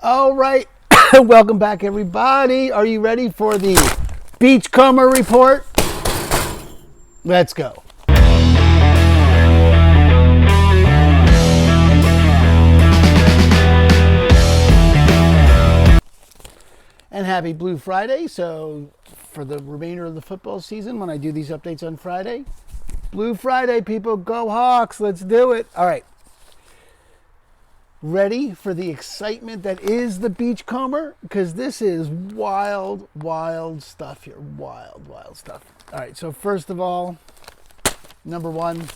All right, welcome back, everybody. Are you ready for the Beachcomber report? Let's go. And happy Blue Friday. So for the remainder of the football season, when I do these updates on Friday, Blue Friday, people, go Hawks. Let's do it. All right. Ready for the excitement that is the Beachcomber? Because this is wild, wild stuff here. Wild, wild stuff. All right, so first of all, number one,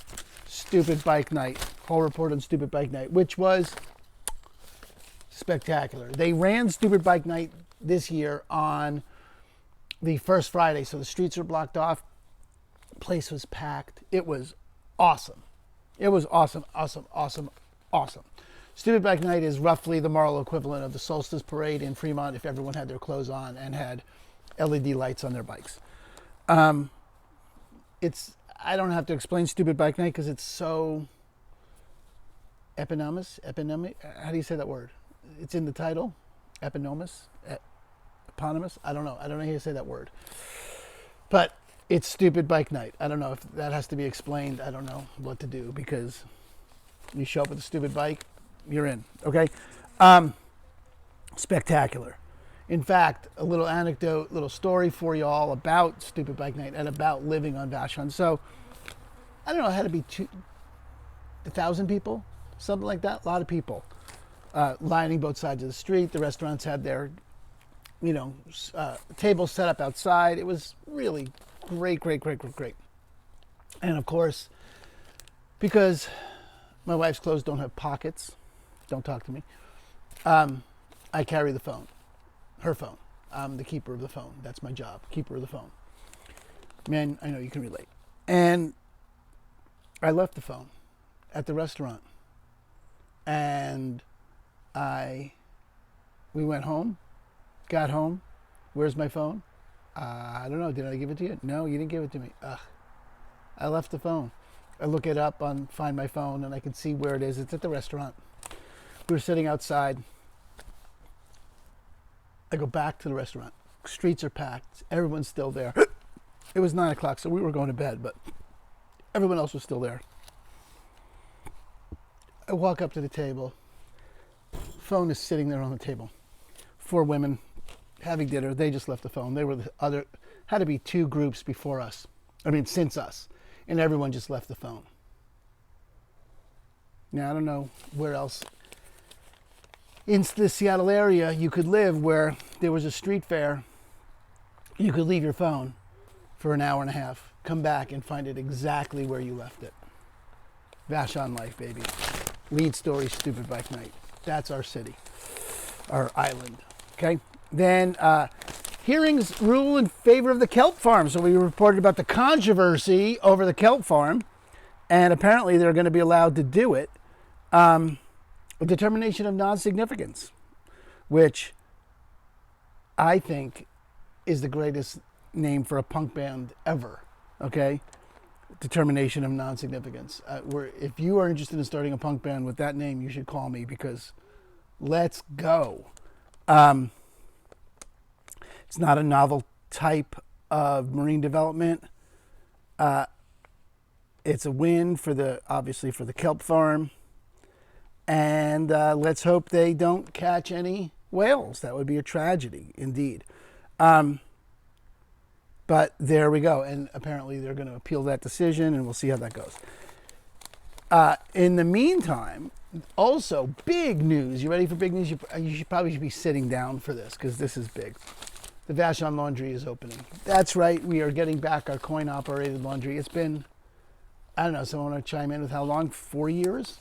Stupid Bike Night. Whole report on Stupid Bike Night, which was spectacular. They ran Stupid Bike Night this year on the first Friday, so the streets were blocked off. Place was packed. It was awesome. It was awesome, awesome, awesome, awesome. Stupid Bike Night is roughly the moral equivalent of the Solstice Parade in Fremont if everyone had their clothes on and had LED lights on their bikes. I don't have to explain Stupid Bike Night because it's so eponymous. How do you say that word? It's in the title. Eponymous. I don't know. I don't know how you say that word. But it's Stupid Bike Night. I don't know if that has to be explained. I don't know what to do because you show up with a stupid bike, you're in, okay? Spectacular. In fact, a little anecdote, little story for you all about Stupid Bike Night and about living on Vashon. So, I don't know, it had to be 1,000 people, something like that. A lot of people lining both sides of the street. The restaurants had their, tables set up outside. It was really great. And of course, because my wife's clothes don't have pockets, don't talk to me, I carry the phone, her phone. I'm the keeper of the phone. That's my job, keeper of the phone. Man, I know you can relate. And I left the phone at the restaurant. And we went home, got home. Where's my phone? I don't know. Did I give it to you? No, you didn't give it to me. I left the phone. I look it up on Find My Phone, and I can see where it is. It's at the restaurant. We were sitting outside. I go back to the restaurant. Streets are packed. Everyone's still there. It was 9 o'clock, so we were going to bed, but everyone else was still there. I walk up to the table. Phone is sitting there on the table. 4 women having dinner. They just left the phone. They were had to be 2 groups before us. Since us. And everyone just left the phone. Now, I don't know where else in the Seattle area you could live where there was a street fair. You could leave your phone for an hour and a half, come back and find it exactly where you left it. Vashon life, baby. Lead story, Stupid Bike Night. That's our city, our island. Okay? Then, hearings rule in favor of the kelp farm. So we reported about the controversy over the kelp farm, and apparently they're going to be allowed to do it. A determination of non-significance, which I think is the greatest name for a punk band ever. Okay, determination of non-significance. If you are interested in starting a punk band with that name, you should call me because let's go. It's not a novel type of marine development. It's a win obviously for the kelp farm. And let's hope they don't catch any whales. That would be a tragedy, indeed. But there we go. And apparently they're going to appeal that decision, and we'll see how that goes. In the meantime, also big news. You ready for big news? You probably should be sitting down for this because this is big. The Vashon Laundry is opening. That's right. We are getting back our coin-operated laundry. It's been, I don't know, someone want to chime in with how long? 4 years?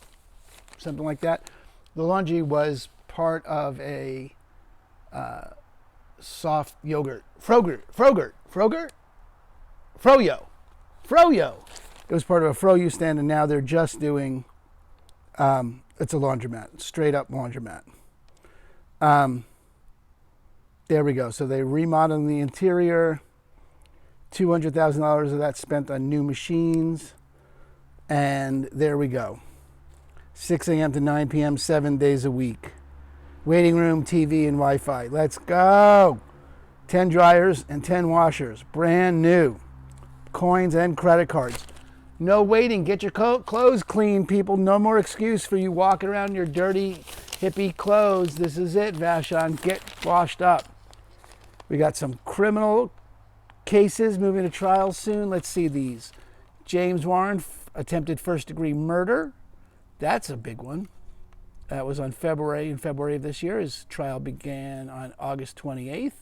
Something like that. The laundry was part of a soft yogurt. Froyo. It was part of a Froyo stand, and now they're just doing, it's a laundromat, straight up laundromat. There we go. So they're remodeling the interior. $200,000 of that spent on new machines. And there we go. 6 a.m. to 9 p.m., 7 days a week. Waiting room, TV, and Wi-Fi. Let's go. 10 dryers and 10 washers. Brand new. Coins and credit cards. No waiting. Get your clothes clean, people. No more excuse for you walking around in your dirty, hippie clothes. This is it, Vashon. Get washed up. We got some criminal cases moving to trial soon. Let's see these. James Warren, attempted first-degree murder. That's a big one. That was in February of this year. His trial began on August 28th.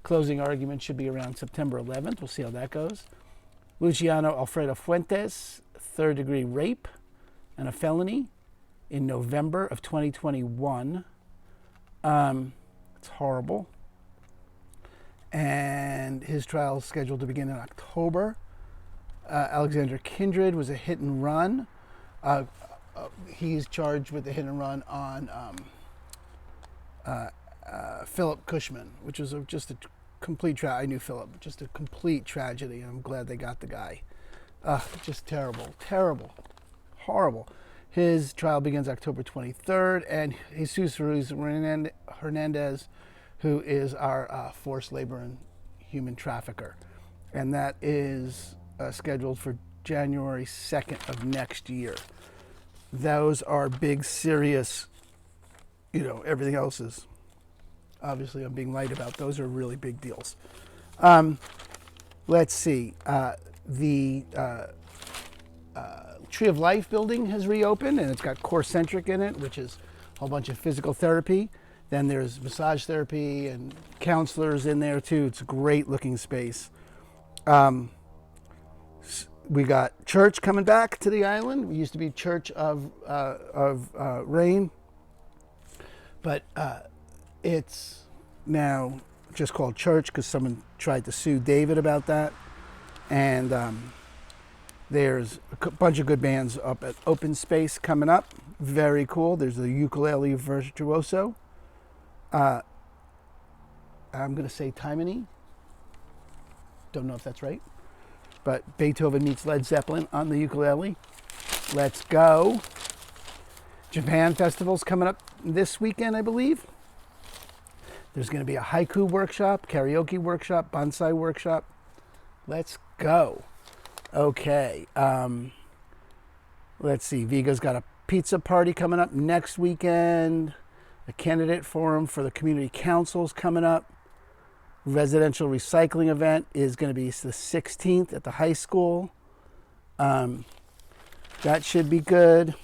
Closing argument should be around September 11th. We'll see how that goes. Luciano Alfredo Fuentes, third-degree rape and a felony in November of 2021. It's horrible. And his trial is scheduled to begin in October. Alexander Kindred was a hit and run. He's charged with the hit and run on Philip Cushman, which was just a complete I knew Philip, just a complete tragedy. I'm glad they got the guy. Just terrible, horrible. His trial begins October 23rd, and Jesus Ruiz Hernandez, who is our forced labor and human trafficker, and that is scheduled for January 2nd of next year. Those are big, serious, everything else is, obviously I'm being light about. Those are really big deals. Let's see. The Tree of Life building has reopened, and it's got Core Centric in it, which is a whole bunch of physical therapy. Then there's massage therapy and counselors in there too. It's a great looking space. We got church coming back to the island. We used to be Church of Rain, but it's now just called Church because someone tried to sue David about that. And there's a bunch of good bands up at Open Space coming up. Very cool. There's the Ukulele Virtuoso. I'm going to say Timony. Don't know if that's right. But Beethoven meets Led Zeppelin on the ukulele. Let's go. Japan Festival's coming up this weekend, I believe. There's going to be a haiku workshop, karaoke workshop, bonsai workshop. Let's go. Okay. Let's see. Viga's got a pizza party coming up next weekend. A candidate forum for the community councils coming up. Residential recycling event is going to be the 16th at the high school. That should be good.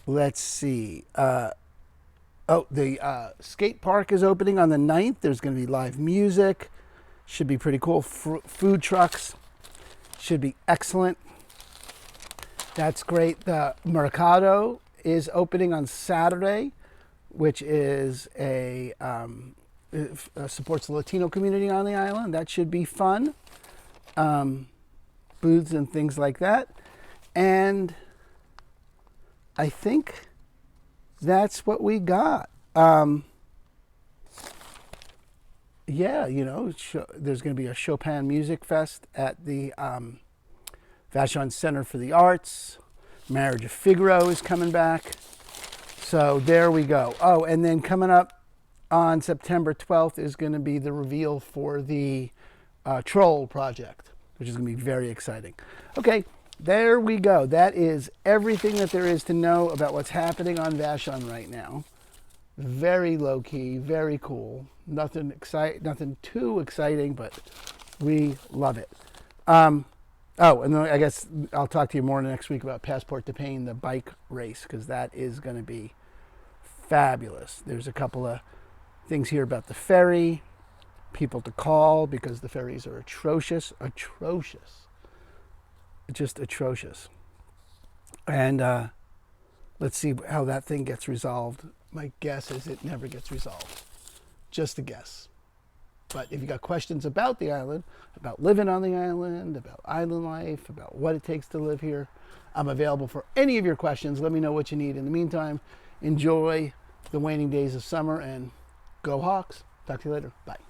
Let's see. The skate park is opening on the 9th. There's going to be live music. Should be pretty cool. Food trucks should be excellent. That's great. The Mercado is opening on Saturday, which is supports the Latino community on the island. That should be fun. Booths and things like that. And I think that's what we got. There's going to be a Chopin Music Fest at the Vashon Center for the Arts. Marriage of Figaro is coming back. So there we go. Oh, and then coming up on September 12th is going to be the reveal for the Troll project, which is going to be very exciting. Okay, there we go. That is everything that there is to know about what's happening on Vashon right now. Very low key, very cool. Nothing too exciting, but we love it. And then I guess I'll talk to you more next week about Passport to Pain, the bike race, because that is going to be fabulous. There's a couple of things here about the ferry, people to call because the ferries are atrocious, just atrocious. And let's see how that thing gets resolved. My guess is it never gets resolved. Just a guess. But if you got questions about the island, about living on the island, about island life, about what it takes to live here, I'm available for any of your questions. Let me know what you need. In the meantime, enjoy the waning days of summer and go Hawks. Talk to you later. Bye.